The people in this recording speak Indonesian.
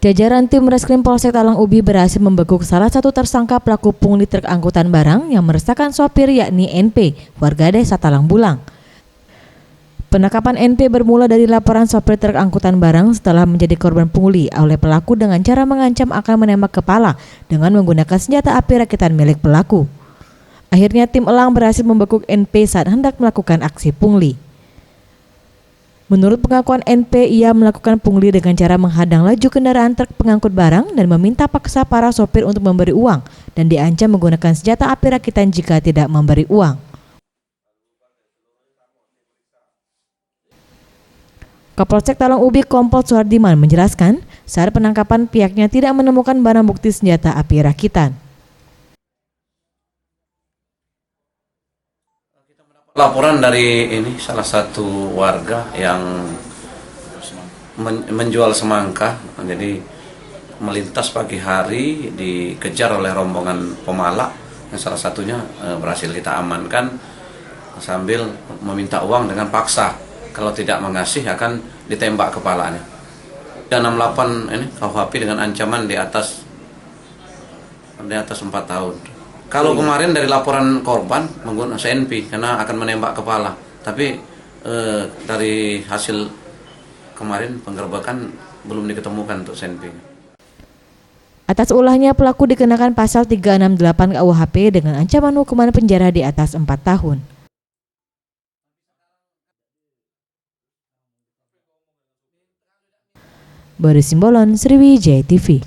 Jajaran tim Reskrim Polsek Talang Ubi berhasil membekuk salah satu tersangka pelaku pungli truk angkutan barang yang meresahkan sopir yakni NP, warga desa Talang Bulang. Penangkapan NP bermula dari laporan sopir truk angkutan barang setelah menjadi korban pungli oleh pelaku dengan cara mengancam akan menembak kepala dengan menggunakan senjata api rakitan milik pelaku. Akhirnya tim elang berhasil membekuk NP saat hendak melakukan aksi pungli. Menurut pengakuan NP, ia melakukan pungli dengan cara menghadang laju kendaraan truk pengangkut barang dan meminta paksa para sopir untuk memberi uang dan diancam menggunakan senjata api rakitan jika tidak memberi uang. Kapolsek Talang Ubi Kompol Suhardiman menjelaskan, saat penangkapan pihaknya tidak menemukan barang bukti senjata api rakitan. Laporan dari salah satu warga yang menjual semangka, jadi melintas pagi hari dikejar oleh rombongan pemalak, yang salah satunya berhasil kita amankan sambil meminta uang dengan paksa. Kalau tidak mengasih akan ditembak kepalanya. 68 KUHP dengan ancaman di atas 4 tahun. Kalau kemarin dari laporan korban menggunakan CNP karena akan menembak kepala, tapi dari hasil kemarin penggerbekan belum diketemukan untuk CNP. Atas ulahnya pelaku dikenakan pasal 368 KUHP dengan ancaman hukuman penjara di atas 4 tahun. Boris Simbolon, Sriwijaya TV.